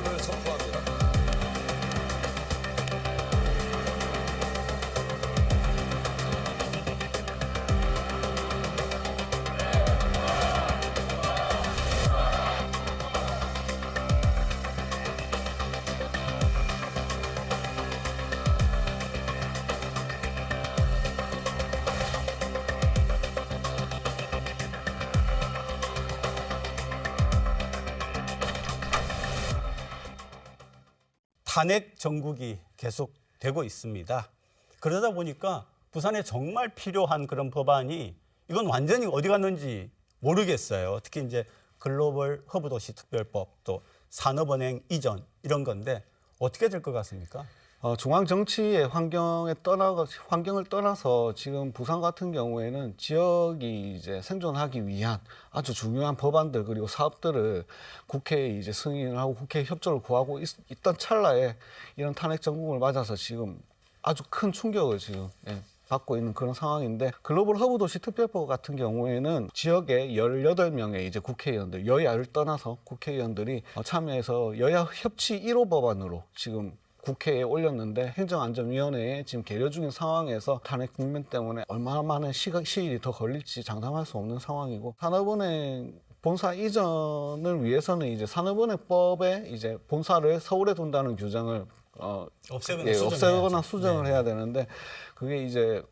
탈출을 선포합니다. 탄핵 정국이 계속되고 있습니다. 그러다 보니까 부산에 정말 필요한 그런 법안이 이건 완전히 어디 갔는지 모르겠어요. 특히 이제 글로벌 허브 도시 특별법 또 산업은행 이전 이런 건데 어떻게 될 것 같습니까? 중앙 정치의 환경을 떠나서 지금 부산 같은 경우에는 지역이 이제 생존하기 위한 아주 중요한 법안들 그리고 사업들을 국회에 이제 승인을 하고 국회 협조를 구하고 있던 찰나에 이런 탄핵 정국을 맞아서 지금 아주 큰 충격을 지금 받고 있는 그런 상황인데, 글로벌 허브 도시 특별법 같은 경우에는 지역의 18명의 이제 국회의원들, 여야를 떠나서 국회의원들이 참여해서 여야 협치 1호 법안으로 지금 국회에 올렸는데, 행정안전위원회에 지금 계류 중인 상황에서 탄핵 국면 때문에 얼마나 많은 시일이 더 걸릴지 장담할 수 없는 상황이고, 산업은행 본사 이전을 위해서는 이제 산업은행법에 이제 본사를 서울에 둔다는 규정을 없애거나 수정을 해야 되는데, 그게 이제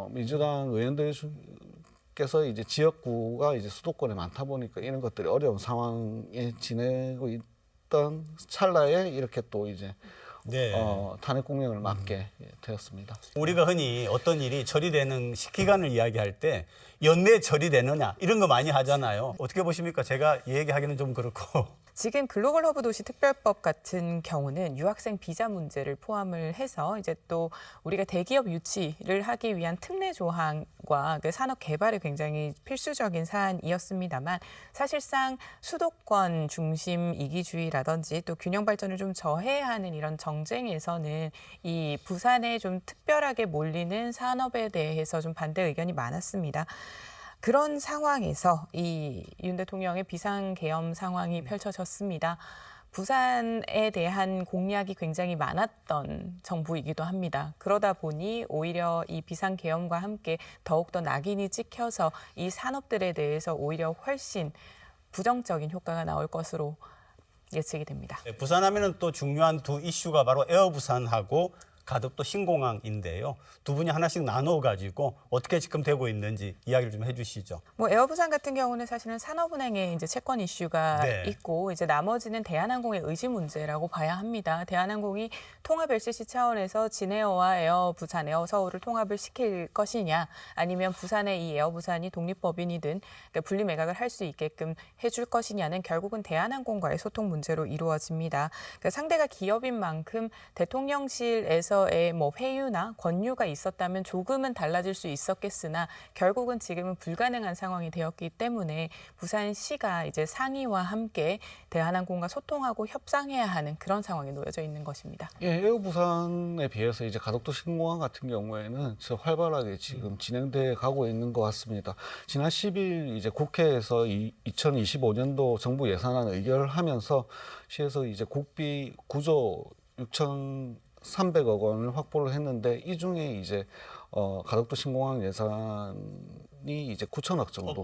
민주당 의원들께서 이제 지역구가 이제 수도권에 많다 보니까 이런 것들이 어려운 상황에 지내고 있던 찰나에 이렇게 또 이제 탄핵 국면을 맞게 되었습니다. 우리가 흔히 어떤 일이 처리되는 기간을 이야기할 때 연내 처리되느냐 이런 거 많이 하잖아요. 어떻게 보십니까? 제가 얘기하기는 좀 그렇고. 지금 글로벌 허브 도시 특별법 같은 경우는 유학생 비자 문제를 포함을 해서 이제 또 우리가 대기업 유치를 하기 위한 특례 조항과 그 산업 개발에 굉장히 필수적인 사안이었습니다만, 사실상 수도권 중심 이기주의라든지 또 균형 발전을 좀 저해하는 이런 정쟁에서는 이 부산에 좀 특별하게 몰리는 산업에 대해서 좀 반대 의견이 많았습니다. 그런 상황에서 이 윤 대통령의 비상계엄 상황이 펼쳐졌습니다. 부산에 대한 공약이 굉장히 많았던 정부이기도 합니다. 그러다 보니 오히려 이 비상계엄과 함께 더욱더 낙인이 찍혀서 이 산업들에 대해서 오히려 훨씬 부정적인 효과가 나올 것으로 예측이 됩니다. 부산하면은 또 중요한 두 이슈가 바로 에어 부산하고 가덕도 신공항인데요. 두 분이 하나씩 나눠가지고 어떻게 지금 되고 있는지 이야기를 좀 해주시죠. 에어부산 같은 경우는 사실은 산업은행의 이제 채권 이슈가 있고, 이제 나머지는 대한항공의 의지 문제라고 봐야 합니다. 대한항공이 통합 LCC 차원에서 진에어와 에어부산, 에어서울을 통합을 시킬 것이냐, 아니면 부산의 이 에어부산이 독립법인이든 분리 매각을 할 수 있게끔 해줄 것이냐는 결국은 대한항공과의 소통 문제로 이루어집니다. 상대가 기업인 만큼 대통령실에서의 회유나 권유가 있었다면 조금은 달라질 수 있었겠으나 결국은 지금은 불가능한 상황이 되었기 때문에 부산시가 이제 상의와 함께 대한항공과 소통하고 협상해야 하는 그런 상황에 놓여져 있는 것입니다. 에어부산에 비해서 이제 가덕도 신공항 같은 경우에는 활발하게 지금 진행돼 가고 있는 것 같습니다. 지난 10일 이제 국회에서 2025년도 정부 예산안 의결을 하면서 시에서 이제 국비 9조 6,300억 원을 확보를 했는데, 이 중에 이제 가덕도 신공항 예산이 이제 9천억 정도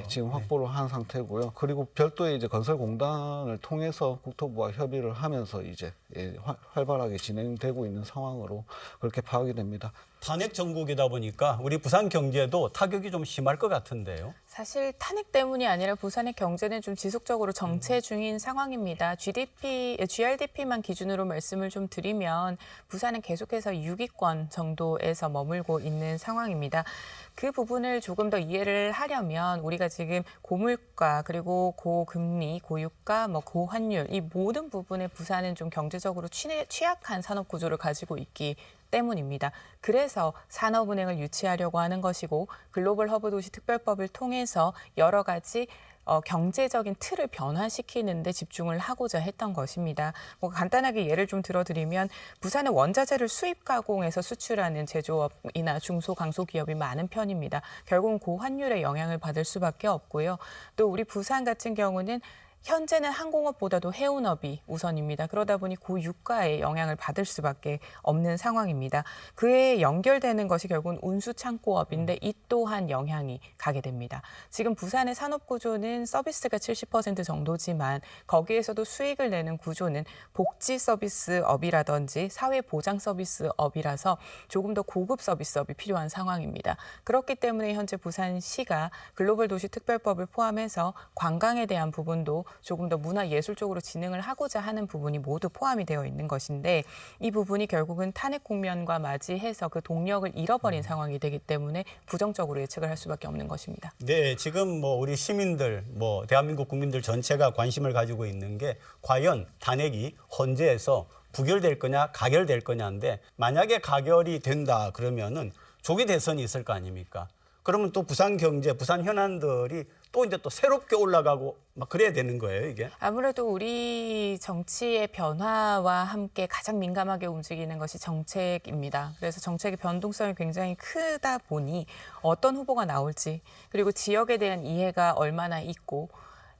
지금 확보를 한 상태고요. 그리고 별도의 이제 건설공단을 통해서 국토부와 협의를 하면서 이제 활발하게 진행되고 있는 상황으로 그렇게 파악이 됩니다. 탄핵 정국이다 보니까 우리 부산 경제도 타격이 좀 심할 것 같은데요. 사실 탄핵 때문이 아니라 부산의 경제는 좀 지속적으로 정체 중인 상황입니다. GRDP만 기준으로 말씀을 좀 드리면 부산은 계속해서 6위권 정도에서 머물고 있는 상황입니다. 그 부분을 조금 더 이해를 하려면 우리가 지금 고물가, 그리고 고금리, 고유가, 고환율, 이 모든 부분에 부산은 좀 경제적으로 취약한 산업 구조를 가지고 있기 때문입니다. 그래서 산업은행을 유치하려고 하는 것이고, 글로벌 허브 도시 특별법을 통해서 여러 가지 경제적인 틀을 변화시키는 데 집중을 하고자 했던 것입니다. 간단하게 예를 좀 들어드리면, 부산은 원자재를 수입 가공해서 수출하는 제조업이나 중소강소기업이 많은 편입니다. 결국은 고환율의 영향을 받을 수밖에 없고요. 또 우리 부산 같은 경우는 현재는 항공업보다도 해운업이 우선입니다. 그러다 보니 고유가의 영향을 받을 수밖에 없는 상황입니다. 그에 연결되는 것이 결국은 운수창고업인데 이 또한 영향이 가게 됩니다. 지금 부산의 산업구조는 서비스가 70% 정도지만 거기에서도 수익을 내는 구조는 복지 서비스업이라든지 사회보장 서비스업이라서 조금 더 고급 서비스업이 필요한 상황입니다. 그렇기 때문에 현재 부산시가 글로벌 도시 특별법을 포함해서 관광에 대한 부분도 조금 더 문화예술 쪽으로 진흥을 하고자 하는 부분이 모두 포함이 되어 있는 것인데 이 부분이 결국은 탄핵 국면과 맞이해서 그 동력을 잃어버린 상황이 되기 때문에 부정적으로 예측을 할 수밖에 없는 것입니다. 네, 지금 뭐 우리 시민들, 뭐 대한민국 국민들 전체가 관심을 가지고 있는 게 과연 탄핵이 헌재에서 부결될 거냐, 가결될 거냐인데 만약에 가결이 된다 그러면은 조기 대선이 있을 거 아닙니까? 그러면 또 부산 경제, 부산 현안들이 또 이제 또 새롭게 올라가고 막 그래야 되는 거예요, 이게. 아무래도 우리 정치의 변화와 함께 가장 민감하게 움직이는 것이 정책입니다. 그래서 정책의 변동성이 굉장히 크다 보니 어떤 후보가 나올지 그리고 지역에 대한 이해가 얼마나 있고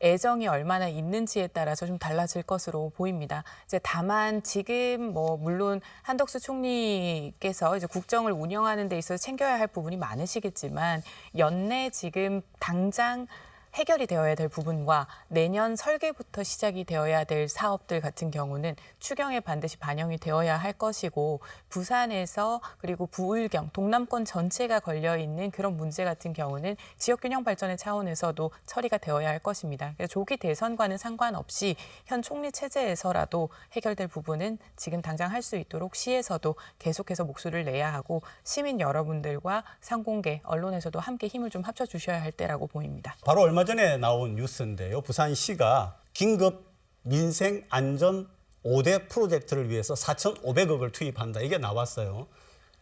애정이 얼마나 있는지에 따라서 좀 달라질 것으로 보입니다. 이제 다만 지금 뭐 물론 한덕수 총리께서 이제 국정을 운영하는 데 있어서 챙겨야 할 부분이 많으시겠지만 연내 지금 당장 해결이 되어야 될 부분과 내년 설계부터 시작이 되어야 될 사업들 같은 경우는 추경에 반드시 반영이 되어야 할 것이고 부산에서 그리고 부울경, 동남권 전체가 걸려있는 그런 문제 같은 경우는 지역균형 발전의 차원에서도 처리가 되어야 할 것입니다. 그래서 조기 대선과는 상관없이 현 총리 체제에서라도 해결될 부분은 지금 당장 할 수 있도록 시에서도 계속해서 목소리를 내야 하고 시민 여러분들과 상공계, 언론에서도 함께 힘을 좀 합쳐주셔야 할 때라고 보입니다. 바로 얼마 전에 나온 뉴스인데요. 부산시가 긴급 민생 안전 5대 프로젝트를 위해서 4,500억을 투입한다. 이게 나왔어요.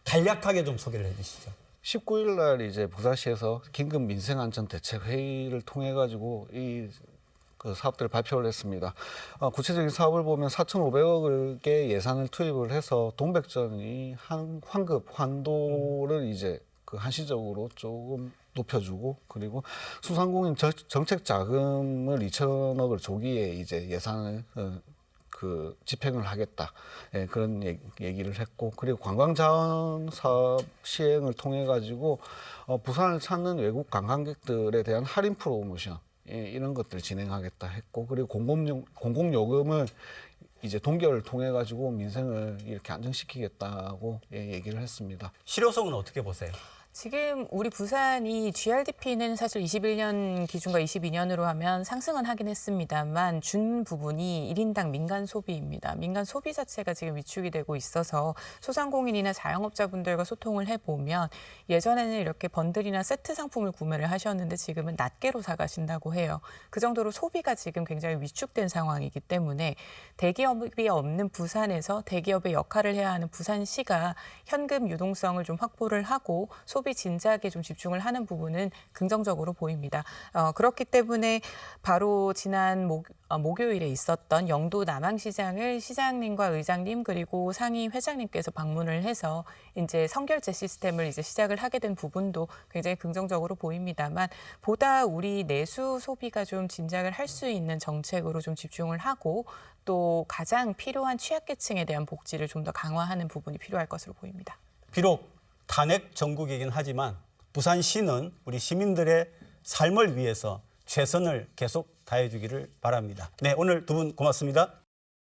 간략하게 좀 소개를 해 주시죠. 19일 날 이제 부산시에서 긴급 민생안전 대책 회의를 통해 가지고 그 사업들을 발표를 했습니다. 구체적인 사업을 보면 4,500억의 예산을 투입을 해서 동백전이 환급 환도를 이제 그 한시적으로 조금 높여주고 그리고 수상공인 정책 자금을 2천억을 조기에 이제 예산을 그 집행을 하겠다. 예, 그런 얘기를 했고 그리고 관광자원 사업 시행을 통해 가지고 부산을 찾는 외국 관광객들에 대한 할인 프로모션 이런 것들 진행하겠다 했고 그리고 공공요금을 이제 동결을 통해 가지고 민생을 이렇게 안정시키겠다고 얘기를 했습니다. 실효성은 어떻게 보세요? 지금 우리 부산이 GRDP는 사실 21년 기준과 22년으로 하면 상승은 하긴 했습니다만 준 부분이 1인당 민간 소비입니다. 민간 소비 자체가 지금 위축이 되고 있어서 소상공인이나 자영업자분들과 소통을 해보면 예전에는 이렇게 번들이나 세트 상품을 구매를 하셨는데 지금은 낱개로 사가신다고 해요. 그 정도로 소비가 지금 굉장히 위축된 상황이기 때문에 대기업이 없는 부산에서 대기업의 역할을 해야 하는 부산시가 현금 유동성을 좀 확보를 하고 소비 진작에 좀 집중을 하는 부분은 긍정적으로 보입니다. 그렇기 때문에 바로 지난 목요일에 있었던 영도 남항시장을 시장님과 의장님 그리고 상임 회장님께서 방문을 해서 이제 선결제 시스템을 이제 시작을 하게 된 부분도 굉장히 긍정적으로 보입니다만 보다 우리 내수 소비가 좀 진작을 할 수 있는 정책으로 좀 집중을 하고 또 가장 필요한 취약계층에 대한 복지를 좀 더 강화하는 부분이 필요할 것으로 보입니다. 비록 탄핵 정국이긴 하지만 부산시는 우리 시민들의 삶을 위해서 최선을 계속 다해주기를 바랍니다. 네, 오늘 두 분 고맙습니다.